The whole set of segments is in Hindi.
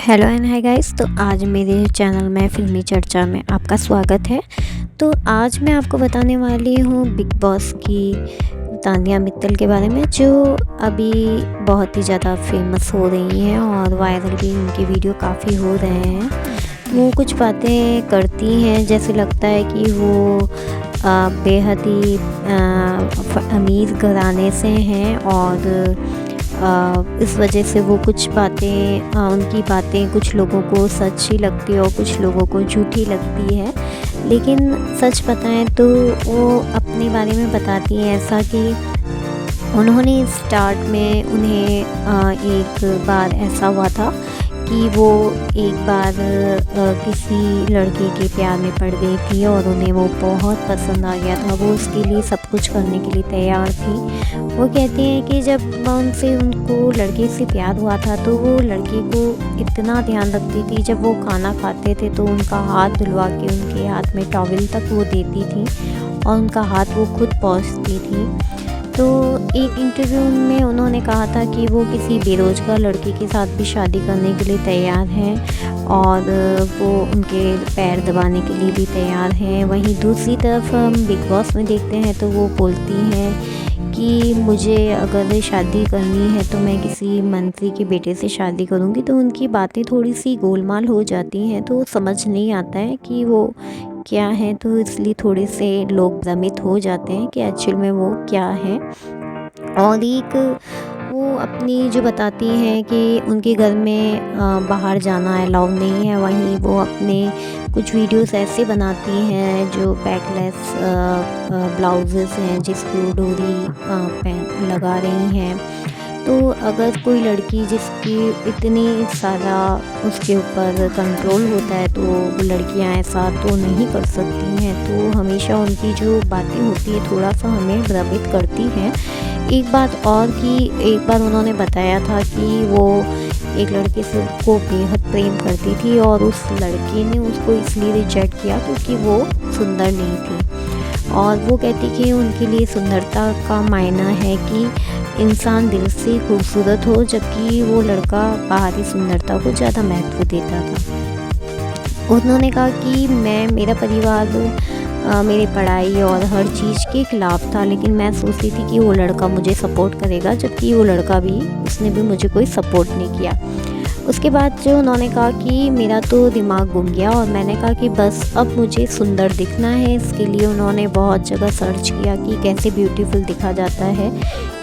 Hello and hi guys. तो आज मेरे चैनल में फ़िल्मी चर्चा में आपका स्वागत है। तो आज मैं आपको बताने वाली हूँ बिग बॉस की तानिया मित्तल के बारे में, जो अभी बहुत ही ज़्यादा फेमस हो रही हैं और वायरल भी उनके वीडियो काफ़ी हो रहे हैं। वो कुछ बातें करती हैं जैसे लगता है कि वो बेहद ही अमीर घराने से हैं और इस वजह से वो कुछ बातें उनकी बातें कुछ लोगों को सच ही लगती है और कुछ लोगों को झूठी लगती है। लेकिन सच बताएं तो वो अपने बारे में बताती हैं ऐसा कि उन्होंने स्टार्ट में उन्हें एक बार ऐसा हुआ था कि वो एक बार किसी लड़के के प्यार में पड़ गई थी और उन्हें वो बहुत पसंद आ गया था। वो उसके लिए सब कुछ करने के लिए तैयार थी। वो कहती हैं कि जब उनको लड़के से प्यार हुआ था तो वो लड़के को इतना ध्यान रखती थी। जब वो खाना खाते थे तो उनका हाथ धुलवा के उनके हाथ में टॉवल तक वो देती थी और उनका हाथ वो खुद पोंछती थी। तो एक इंटरव्यू में उन्होंने कहा था कि वो किसी बेरोज़गार लड़के के साथ भी शादी करने के लिए तैयार हैं और वो उनके पैर दबाने के लिए भी तैयार हैं। वहीं दूसरी तरफ हम बिग बॉस में देखते हैं तो वो बोलती हैं कि मुझे अगर शादी करनी है तो मैं किसी मंत्री के बेटे से शादी करूँगी। तो उनकी बातें थोड़ी सी गोलमाल हो जाती हैं तो समझ नहीं आता है कि वो क्या है, तो इसलिए थोड़े से लोग भ्रमित हो जाते हैं कि एक्चुअल में वो क्या है। और एक वो अपनी जो बताती हैं कि उनके घर में बाहर जाना अलाउ नहीं है। वहीं वो अपने कुछ वीडियोस ऐसे बनाती हैं जो बैकलेस ब्लाउजेस हैं जिसको डोरी पहन लगा रही हैं। तो अगर कोई लड़की जिसकी इतनी सारा उसके ऊपर कंट्रोल होता है तो लड़कियां ऐसा तो नहीं कर सकती हैं। तो हमेशा उनकी जो बातें होती है थोड़ा सा हमें भ्रमित करती हैं। एक बात और कि एक बार उन्होंने बताया था कि वो एक लड़के से को बेहद प्रेम करती थी और उस लड़के ने उसको इसलिए रिजेक्ट किया क्योंकि वो सुंदर नहीं थी। और वो कहती कि उनके लिए सुंदरता का मायना है कि इंसान दिल से खूबसूरत हो, जबकि वो लड़का बाहरी सुंदरता को ज़्यादा महत्व देता था। उन्होंने कहा कि मेरा परिवार मेरी पढ़ाई और हर चीज़ के ख़िलाफ़ था, लेकिन मैं सोचती थी कि वो लड़का मुझे सपोर्ट करेगा, जबकि वो लड़का भी उसने भी मुझे कोई सपोर्ट नहीं किया। उसके बाद जो उन्होंने कहा कि मेरा तो दिमाग घूम गया और मैंने कहा कि बस अब मुझे सुंदर दिखना है। इसके लिए उन्होंने बहुत जगह सर्च किया कि कैसे ब्यूटीफुल दिखा जाता है,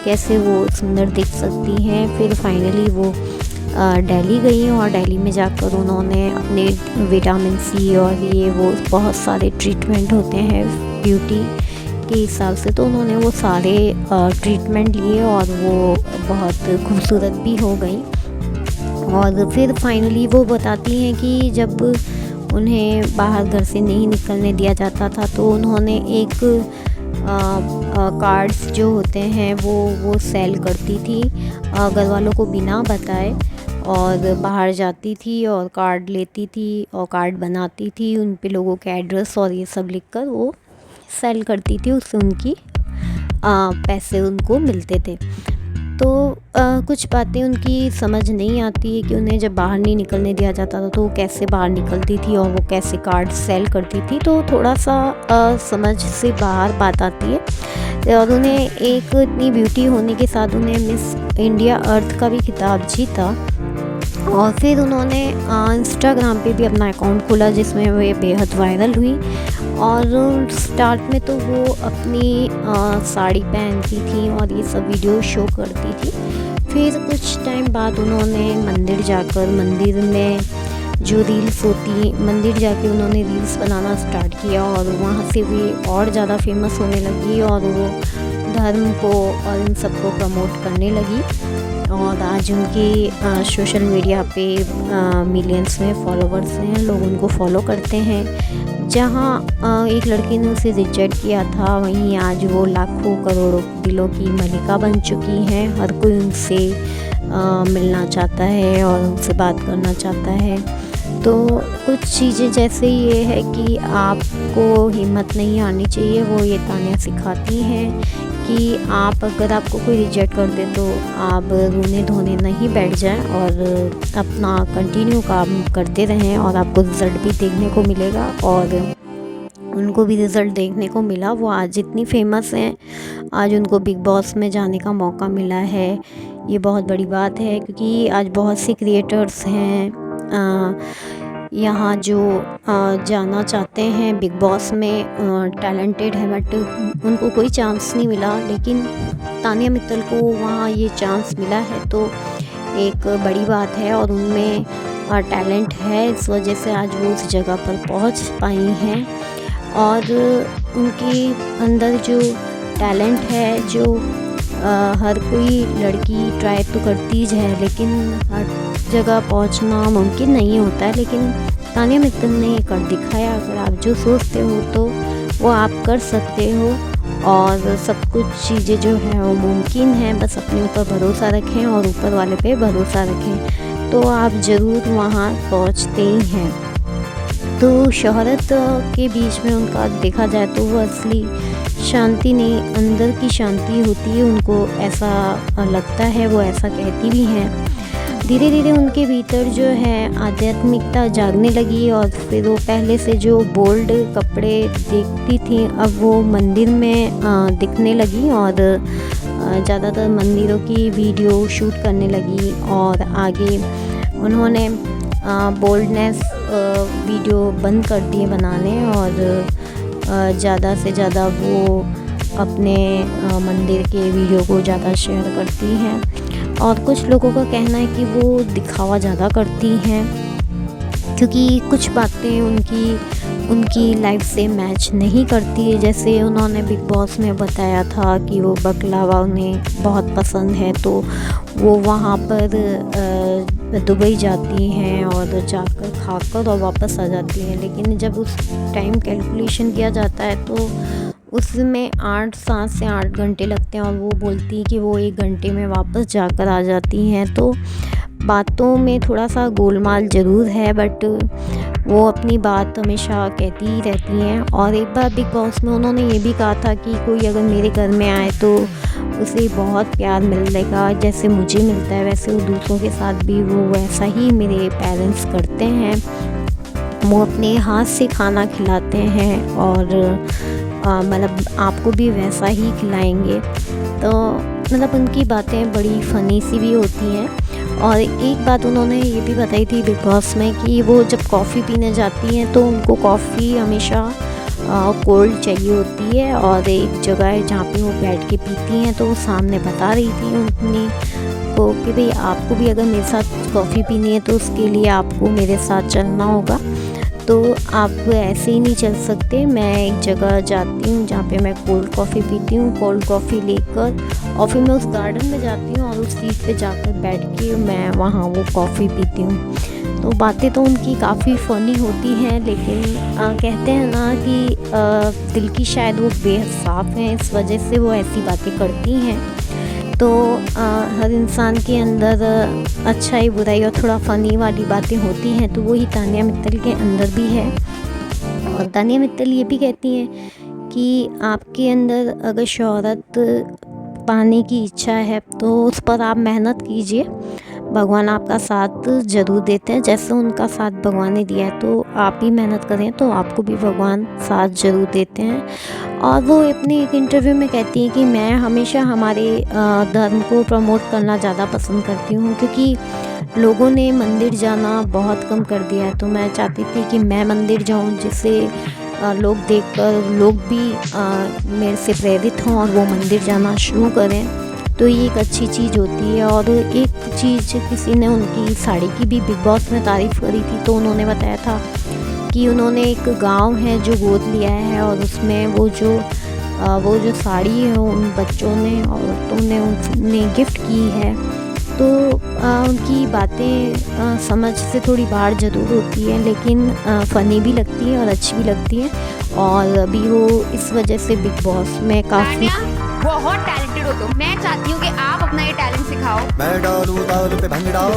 कैसे वो सुंदर दिख सकती हैं। फिर फाइनली वो दिल्ली गई और दिल्ली में जाकर उन्होंने अपने विटामिन सी और ये वो बहुत सारे ट्रीटमेंट होते हैं ब्यूटी के हिसाब से, तो उन्होंने वो सारे ट्रीटमेंट लिए और वो बहुत खूबसूरत भी हो गई। और फिर फाइनली वो बताती हैं कि जब उन्हें बाहर घर से नहीं निकलने दिया जाता था तो उन्होंने एक कार्ड्स जो होते हैं वो सेल करती थी घर वालों को बिना बताए, और बाहर जाती थी और कार्ड लेती थी और कार्ड बनाती थी। उन पे लोगों के एड्रेस और ये सब लिखकर वो सेल करती थी। उससे उनकी पैसे उनको मिलते थे। तो कुछ बातें उनकी समझ नहीं आती है कि उन्हें जब बाहर नहीं निकलने दिया जाता था तो वो कैसे बाहर निकलती थी और वो कैसे कार्ड सेल करती थी। तो थोड़ा सा समझ से बाहर बात आती है। और उन्हें एक इतनी ब्यूटी होने के साथ उन्हें मिस इंडिया अर्थ का भी खिताब जीता। और फिर उन्होंने इंस्टाग्राम पे भी अपना अकाउंट खोला जिसमें वे बेहद वायरल हुई। और स्टार्ट में तो वो अपनी साड़ी पहनती थी और ये सब वीडियो शो करती थी। फिर कुछ टाइम बाद उन्होंने मंदिर जाकर मंदिर में जो रील्स होती मंदिर जाके उन्होंने रील्स बनाना स्टार्ट किया और वहाँ से वे और ज़्यादा फेमस होने लगी और वो धर्म को और इन सब को प्रमोट करने लगी। और आज उनकी सोशल मीडिया पे मिलियंस में फॉलोवर्स हैं, लोग उनको फॉलो करते हैं। जहाँ एक लड़की ने उसे रिजेक्ट किया था, वहीं आज वो लाखों करोड़ों दिलों की मलिका बन चुकी हैं। हर कोई उनसे मिलना चाहता है और उनसे बात करना चाहता है। तो कुछ चीज़ें जैसे ये है कि आपको हिम्मत नहीं आनी चाहिए, वो ये तानिया सिखाती हैं कि आप अगर आपको कोई रिजेक्ट कर दे तो आप रोने धोने नहीं बैठ जाएं और अपना कंटिन्यू काम करते रहें और आपको रिज़ल्ट भी देखने को मिलेगा। और उनको भी रिज़ल्ट देखने को मिला। वो आज इतनी फेमस हैं, आज उनको बिग बॉस में जाने का मौका मिला है, ये बहुत बड़ी बात है। क्योंकि आज बहुत से क्रिएटर्स हैं यहाँ जो जाना चाहते हैं बिग बॉस में, टैलेंटेड है बट उनको कोई चांस नहीं मिला। लेकिन तानिया मित्तल को वहाँ ये चांस मिला है तो एक बड़ी बात है और उनमें टैलेंट है, इस वजह से आज वो उस जगह पर पहुँच पाई हैं। और उनके अंदर जो टैलेंट है, जो हर कोई लड़की ट्राई तो करती है लेकिन हर जगह पहुंचना मुमकिन नहीं होता है, लेकिन तानिया मित्तल ने कर दिखाया। अगर आप जो सोचते हो तो वो आप कर सकते हो और सब कुछ चीज़ें जो है वो मुमकिन है। बस अपने ऊपर भरोसा रखें और ऊपर वाले पे भरोसा रखें तो आप ज़रूर वहाँ पहुँचते ही हैं। तो शोहरत के बीच में उनका देखा जाए तो वो असली शांति नहीं, अंदर की शांति होती है, उनको ऐसा लगता है, वो ऐसा कहती भी हैं। धीरे धीरे उनके भीतर जो है आध्यात्मिकता जागने लगी और फिर वो पहले से जो बोल्ड कपड़े देखती थी अब वो मंदिर में दिखने लगी और ज़्यादातर मंदिरों की वीडियो शूट करने लगी। और आगे उन्होंने बोल्डनेस वीडियो बंद कर दिए बनाने और ज़्यादा से ज़्यादा वो अपने मंदिर के वीडियो को ज़्यादा शेयर करती हैं। और कुछ लोगों का कहना है कि वो दिखावा ज़्यादा करती हैं क्योंकि कुछ बातें उनकी लाइफ से मैच नहीं करती है। जैसे उन्होंने बिग बॉस में बताया था कि वो बकलावा उन्हें बहुत पसंद है तो वो वहाँ पर दुबई जाती हैं और जाकर खाकर और वापस आ जाती हैं। लेकिन जब उस टाइम कैलकुलेशन किया जाता है तो उसमें 7 से 8 घंटे लगते हैं और वो बोलती है कि वो 1 घंटे में वापस जाकर आ जाती हैं। तो बातों में थोड़ा सा गोलमाल ज़रूर है बट वो अपनी बात हमेशा कहती ही रहती हैं। और एक बार बिग बॉस में उन्होंने ये भी कहा था कि कोई अगर मेरे घर में आए तो उसे बहुत प्यार मिलेगा, जैसे मुझे मिलता है वैसे वो दूसरों के साथ भी वो वैसा ही मेरे पेरेंट्स करते हैं। वो अपने हाथ से खाना खिलाते हैं और मतलब आपको भी वैसा ही खिलाएंगे। तो मतलब उनकी बातें बड़ी फ़नी सी भी होती हैं। और एक बात उन्होंने ये भी बताई थी बिग बॉस में कि वो जब कॉफ़ी पीने जाती हैं तो उनको कॉफ़ी हमेशा कोल्ड चाहिए होती है और एक जगह है जहाँ पे वो बैठ के पीती हैं। तो वो सामने बता रही थी उनकी को कि भाई आपको भी अगर मेरे साथ कॉफ़ी पीनी है तो उसके लिए आपको मेरे साथ चलना होगा, तो आप ऐसे ही नहीं चल सकते। मैं एक जगह जाती हूँ जहाँ पे मैं कोल्ड कॉफ़ी पीती हूँ, कोल्ड कॉफ़ी लेकर और फिर मैं उस गार्डन में जाती हूँ और उस सीट पे जाकर बैठ के मैं वहाँ वो कॉफ़ी पीती हूँ। तो बातें तो उनकी काफ़ी फ़नी होती हैं लेकिन कहते हैं ना कि दिल की शायद वो बेहद साफ़ हैं, इस वजह से वो ऐसी बातें करती हैं। तो हर इंसान के अंदर अच्छाई बुराई और थोड़ा फ़नी वाली बातें होती हैं, तो वही तानिया मित्तल के अंदर भी है। और तानिया मित्तल ये भी कहती हैं कि आपके अंदर अगर शोहरत पाने की इच्छा है तो उस पर आप मेहनत कीजिए, भगवान आपका साथ ज़रूर देते हैं। जैसे उनका साथ भगवान ने दिया है तो आप भी मेहनत करें तो आपको भी भगवान साथ ज़रूर देते हैं। और वो अपने एक इंटरव्यू में कहती हैं कि मैं हमेशा हमारे धर्म को प्रमोट करना ज़्यादा पसंद करती हूँ क्योंकि लोगों ने मंदिर जाना बहुत कम कर दिया है। तो मैं चाहती थी कि मैं मंदिर जाऊँ जिससे लोग देखकर लोग भी मेरे से प्रेरित हों और वो मंदिर जाना शुरू करें। तो ये एक अच्छी चीज़ होती है। और एक चीज़ किसी ने उनकी साड़ी की भी बिग बॉस में तारीफ़ करी थी, तो उन्होंने बताया था कि उन्होंने एक गांव है जो गोद लिया है और उसमें वो जो साड़ी है उन बच्चों ने औरतों ने उन्हें गिफ्ट की है। तो उनकी बातें समझ से थोड़ी बाहर ज़रूर होती है लेकिन फ़नी भी लगती है और अच्छी भी लगती है। और अभी वो इस वजह से बिग बॉस में काफ़ी बहुत टैलेंटेड हो तुम। मैं चाहती हूँ कि आप अपना ये टैलेंट सिखाओ। मैं डालूं ताल पे भंगड़ा,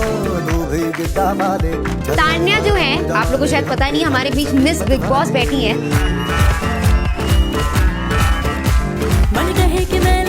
तू भी गिद्दा मारे। तान्या जो है, आप लोगों को शायद पता नहीं, हमारे बीच मिस बिग बॉस बैठी है। मन कहे कि मैं